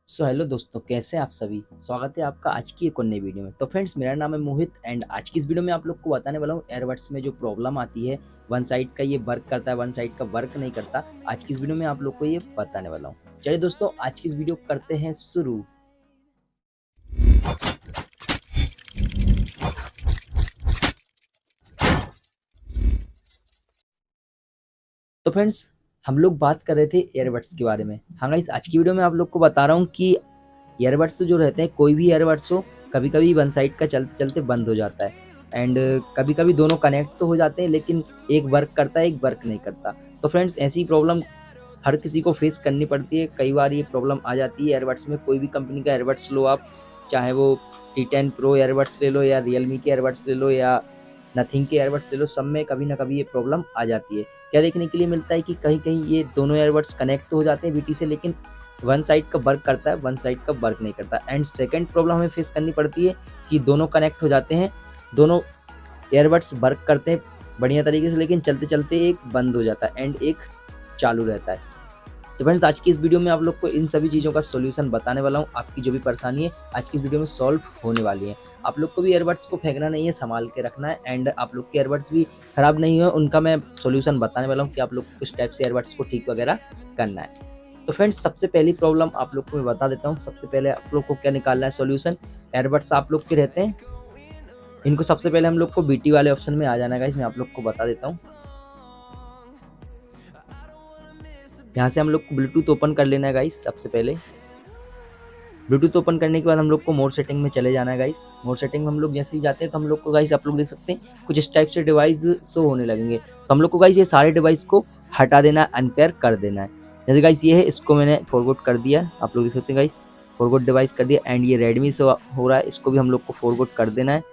Hello दोस्तों, कैसे हैं आप सभी। स्वागत है आपका आज की एक और नई वीडियो में। तो फ्रेंड्स, मेरा नाम है मोहित एंड आज की इस वीडियो में आप लोग को बताने वाला हूँ एयरबड्स में जो प्रॉब्लम आती है। वन साइड का ये वर्क करता है, वन साइड का वर्क नहीं करता। आज की इस वीडियो में आप लोग को ये बताने वाला हूँ। चलिए दोस्तों, आज की इस वीडियो को करते हैं शुरू। तो फ्रेंड्स, हम लोग बात कर रहे थे एयरबड्स के बारे में। हाँ गाइस, आज की वीडियो में आप लोग को बता रहा हूँ कि ईयरबड्स तो जो रहते हैं, कोई भी ईयरबड्स हो, कभी कभी वन साइड का चलते चलते बंद हो जाता है एंड कभी कभी दोनों कनेक्ट तो हो जाते हैं, लेकिन एक वर्क करता है, एक वर्क नहीं करता। तो फ्रेंड्स, ऐसी प्रॉब्लम हर किसी को फेस करनी पड़ती है। कई बार ये प्रॉब्लम आ जाती है एयरबड्स में। कोई भी कंपनी का एयरबड्स लो आप, चाहे वो T10 प्रो एयरबड्स ले लो या रियलमी के एयरबड्स ले लो या नथिंग के एयरबड्स ले लो, सब में कभी ना कभी ये प्रॉब्लम आ जाती है। क्या देखने के लिए मिलता है कि कहीं कहीं ये दोनों एयरबड्स कनेक्ट तो हो जाते हैं वीटी से, लेकिन वन साइड का वर्क करता है, वन साइड का वर्क नहीं करता। एंड सेकेंड प्रॉब्लम हमें फेस करनी पड़ती है कि दोनों कनेक्ट हो जाते हैं, दोनों एयरबड्स वर्क करते हैं बढ़िया तरीके से, लेकिन चलते चलते एक बंद हो जाता है एंड एक चालू रहता है। तो फ्रेंड्स, आज की इस वीडियो में आप लोग को इन सभी चीज़ों का सॉल्यूशन बताने वाला हूँ। आपकी जो भी परेशानी है आज की इस वीडियो में सॉल्व होने वाली है। आप लोग को भी एयरबड्स को फेंकना नहीं है, संभाल के रखना है एंड आप लोग के एयरबड्स भी खराब नहीं हो, उनका मैं सॉल्यूशन बताने वाला हूँ कि आप लोग को किस टाइप से एयरबड्स को ठीक वगैरह करना है। तो फ्रेंड्स, सबसे पहली प्रॉब्लम आप लोग को मैं बता देता हूँ। सबसे पहले आप लोग को क्या निकालना है सॉल्यूशन। एयरबड्स आप लोग के रहते हैं, इनको सबसे पहले हम लोग को बीटी वाले ऑप्शन में आ जाना है। मैं आप लोग को बता देता हूँ। यहाँ से हम लोग को ब्लूटूथ ओपन कर लेना है गाइस। सबसे पहले ब्लूटूथ ओपन करने के बाद हम लोग को मोर सेटिंग में चले जाना है गाइस। मोर सेटिंग में हम लोग जैसे ही जाते हैं तो हम लोग को गाइस, आप लोग देख सकते हैं कुछ इस टाइप से डिवाइस शो होने लगेंगे। तो हम लोग को गाइस ये सारे डिवाइस को हटा देना है, अनपेयर कर देना है। जैसे गाइस ये है, इसको मैंने फॉरवर्ड कर दिया, आप लोग देख सकते हैं गाइस, फॉरवर्ड डिवाइस कर दिया। एंड ये रेडमी से हो रहा है, इसको भी हम लोग को फॉरवर्ड कर देना है।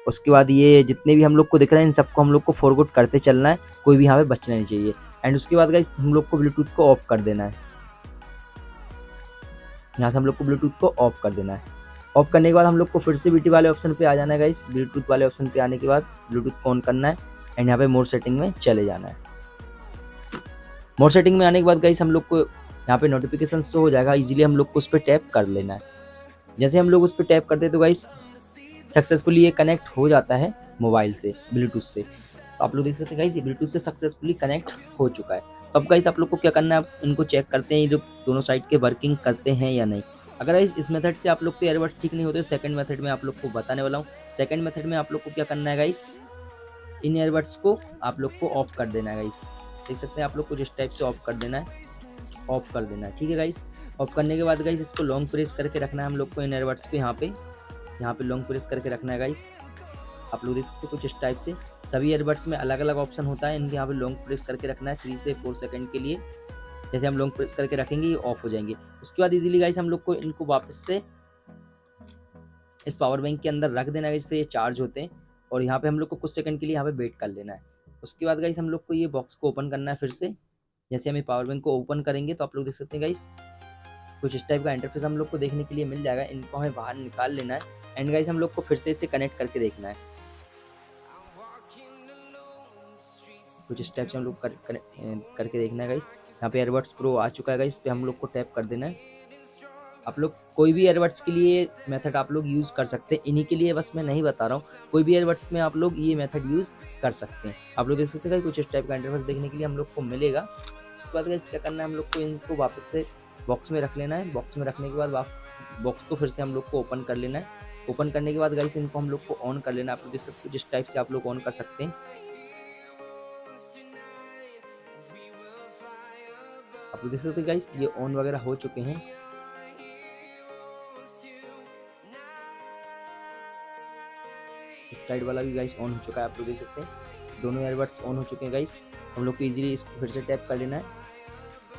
उसके बाद ये जितने भी हम लोग को दिख रहे हैं इन सबको हम लोग को फॉरवर्ड करते चलना है, कोई भी यहाँ पे बचना नहीं चाहिए। एंड उसके बाद गाइस हम लोग को ब्लूटूथ को ऑफ कर देना है। यहाँ से हम लोग को ब्लूटूथ को ऑफ कर देना है। ऑफ करने के बाद हम लोग को फिर से बीटी वाले ऑप्शन पे आ जाना है गाइस। ब्लूटूथ वाले ऑप्शन पे आने के बाद ब्लूटूथ को ऑन करना है एंड यहाँ पे मोर सेटिंग में चले जाना है। मोर सेटिंग में आने के बाद गाइस हम लोग को यहाँ पे नोटिफिकेशन शो हो जाएगा, इजीली हम लोग को उस पर टैप कर लेना है। जैसे हम लोग उस पर टैप करते हैं तो गाइस सक्सेसफुली ये कनेक्ट हो जाता है मोबाइल से, ब्लूटूथ से। तो आप लोग देख सकते हैं गाइस, ये ब्लूटूथ से सक्सेसफुली कनेक्ट हो चुका है। तो अब गाइस आप लोग को क्या करना है, आप इनको चेक करते हैं ये जो दोनों साइड के वर्किंग करते हैं या नहीं। अगर इस मेथड से आप लोग के एयरबड्स ठीक नहीं होते, सेकंड मेथड में आप लोग को बताने वाला हूँ। सेकंड मेथड में आप लोग को क्या करना है गाइस, इन एयरबड्स को आप लोग को ऑफ कर देना है गाइस। देख सकते हैं आप लोग को जिस टाइप से ऑफ कर देना है, ऑफ कर देना है, ठीक है गाइस। ऑफ करने के बाद गाइस इसको लॉन्ग प्रेस करके रखना है हम लोग को, इन एयरबड्स को यहाँ पे लॉन्ग प्रेस करके रखना है गाइस। आप लोग देख सकते हैं कुछ इस टाइप से। सभी एयरबड्स में अलग अलग ऑप्शन होता है, इनके यहाँ पे लॉन्ग प्रेस करके रखना है 3 से 4 सेकंड के लिए। जैसे हम लॉन्ग प्रेस करके रखेंगे ये ऑफ हो जाएंगे। उसके बाद इजीली गाइस हम लोग को इनको वापस से इस पावर बैंक के अंदर रख देना है जिससे ये चार्ज होते हैं, और यहाँ पे हम लोग को कुछ सेकंड के लिए यहाँ पे वेट कर लेना है। उसके बाद गाइस हम लोग को ये बॉक्स को ओपन करना है फिर से। जैसे हम ये पावर बैंक को ओपन करेंगे तो आप लोग देख सकते हैं गाइस कुछ इस टाइप का इंटरफेस हम लोग को देखने के लिए मिल जाएगा। इनको हमें बाहर निकाल लेना है एंड गाइस हम लोग को फिर से इसे कनेक्ट करके देखना है। कुछ इस टाइप से हम लोग करके देखना है गाइस। यहाँ पे एयरबड्स प्रो आ चुका है गाइस, इस पे हम लोग को टैप कर देना है। आप लोग कोई भी एयरबड्स के लिए मेथड आप लोग यूज़ कर सकते हैं, इन्हीं के लिए बस मैं नहीं बता रहा हूँ, कोई भी एयरबड्स में आप लोग ये मेथड यूज़ कर सकते हैं। आप लोग देख सकते हैं कुछ इस टाइप का इंटरफेस देखने के लिए हम लोग को मिलेगा। उसके बाद गाइस क्या करना है, हम लोग को इनको वापस से बॉक्स में रख लेना है। बॉक्स में रखने के बाद बॉक्स को फिर से हम लोग को ओपन कर लेना है। ओपन करने के बाद गाइस इनको हम लोग को ऑन कर लेना है। आप लोग देख सकते हो जिस टाइप से आप लोग ऑन कर सकते हैं। आप लोग देख सकते हैं गाइस ये ऑन वगैरह हो चुके हैं। इस साइड वाला भी गाइस ऑन हो चुका है, आप लोग देख सकते हैं दोनों एयरबड्स ऑन हो चुके हैं गाइस। हम लोग को इजीली इसको फिर से टैप कर लेना है।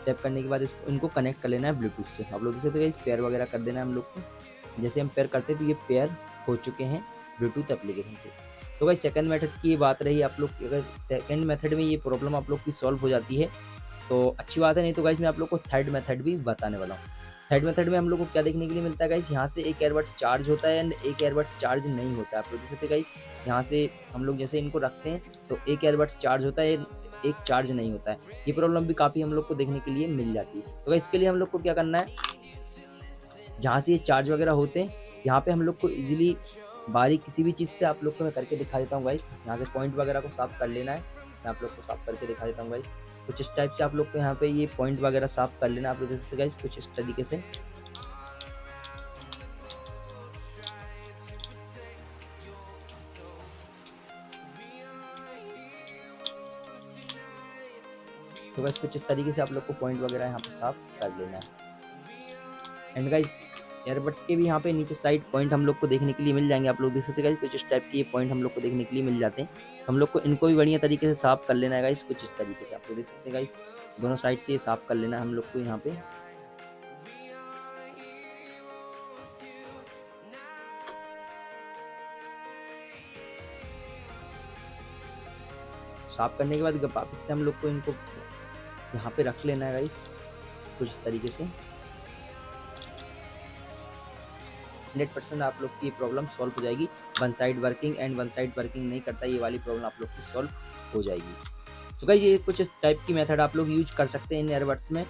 टैप करने के बाद इनको कनेक्ट कर लेना है ब्लूटूथ से। आप लोग देख सकते हैं गाइस पेयर वगैरह कर देना है हम लोग को। जैसे हम पेयर करते हैं तो ये पेयर हो चुके हैं ब्लूटूथ एप्लीकेशन से। तो गाइस सेकंड मेथड की बात रही, आप लोग अगर सेकंड मेथड में ये प्रॉब्लम आप लोग की सॉल्व हो जाती है तो अच्छी बात है, नहीं तो गाइस मैं आप लोग को थर्ड मेथड भी बताने वाला हूँ। थर्ड मेथड में हम लोग को क्या देखने के लिए मिलता है गाइस, यहाँ से एक एयरबड्स चार्ज होता है एंड एक एयरबड्स चार्ज नहीं होता है। आप लोग देख सकते हैं गाइस यहाँ से हम लोग जैसे इनको रखते हैं तो एक एयरबड्स चार्ज होता है, एक चार्ज नहीं होता है। ये प्रॉब्लम भी काफ़ी हम लोग को देखने के लिए मिल जाती है। तो गाइस इसके लिए हम लोग को क्या करना है, जहाँ से ये चार्ज वगैरह होते हैं, यहाँ पे हम लोग को इजीली बारीक किसी भी चीज़ से आप लोग को मैं करके दिखा देता हूँ गाइस। यहाँ से पॉइंट वगैरह को साफ कर लेना है, मैं आप लोग को साफ करके दिखा देता हूँ गाइस। कुछ इस टाइप से आप लोग को यहाँ पे ये पॉइंट वगैरह साफ कर लेना है आप लोग देख सकते गाइस, कुछ इस तरीके से। तो गाइस कुछ इस तरीके से आप लोग को पॉइंट वगैरह यहाँ पे साफ कर लेना है। एंड गाइस एयरबड्स के भी यहाँ पे नीचे साइड पॉइंट हम लोग को देखने के लिए मिल जाएंगे, आप लोग देख सकते हैं गाइस, कुछ इस टाइप के ये पॉइंट हम लोग को देखने के लिए मिल जाते हैं। हम लोग को इनको भी बढ़िया तरीके से साफ कर लेना है गाइस, कुछ इस तरीके से आप लोग देख सकते हैं गाइस, दोनों साइड से ये साफ कर लेना है हम लोग को। यहाँ पे साफ करने के बाद वापस से हम लोग को इनको यहाँ पे रख लेना है गाइस, कुछ इस तरीके से। 100% आप लोग की प्रॉब्लम सॉल्व हो जाएगी। One side working and one side working नहीं करता, ये वाली प्रॉब्लम आप लोग की सॉल्व हो जाएगी। तो गाइस ये कुछ इस टाइप की मेथड आप लोग यूज कर सकते हैं इन एयरबड्स में।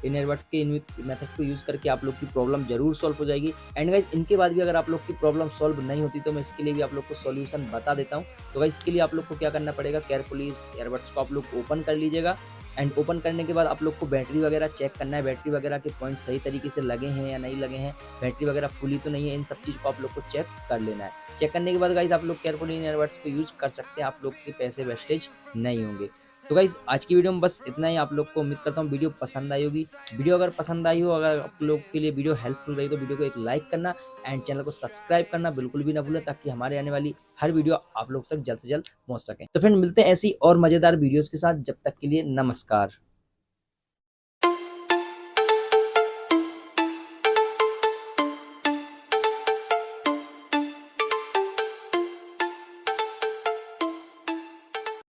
इन एयरबड्स के इन मेथड को यूज़ करके आप लोग की प्रॉब्लम जरूर सॉल्व हो जाएगी। एंड गाइस इनके बाद भी अगर आप लोग की प्रॉब्लम सॉल्व नहीं होती तो मैं इसके लिए भी आप लोग को सॉल्यूशन बता देता हूँ। तो गाइस इसके लिए आप लोग को क्या करना पड़ेगा, केयरफुली इस एयरबड्स को आप लोग ओपन कर लीजिएगा। एंड ओपन करने के बाद आप लोग को बैटरी वगैरह चेक करना है, बैटरी वगैरह के पॉइंट सही तरीके से लगे हैं या नहीं लगे हैं, बैटरी वगैरह फुली तो नहीं है, इन सब चीज़ को आप लोग को चेक कर लेना है। चेक करने के बाद गाइस आप लोग केयरफुली इन एयरबड्स को यूज कर सकते हैं, आप लोग के पैसे वेस्टेज नहीं होंगे। तो गाइस आज की वीडियो में बस इतना ही, आप लोग को उम्मीद करता हूँ वीडियो पसंद आई होगी। वीडियो अगर पसंद आई हो, अगर आप लोग के लिए वीडियो हेल्पफुल रही तो वीडियो को एक लाइक करना एंड चैनल को सब्सक्राइब करना बिल्कुल भी ना भूलें, ताकि हमारे आने वाली हर वीडियो आप लोग तक जल्द से जल्द पहुंच सके। तो फ्रेंड मिलते हैं ऐसी और मजेदार वीडियोस के साथ, जब तक के लिए नमस्कार।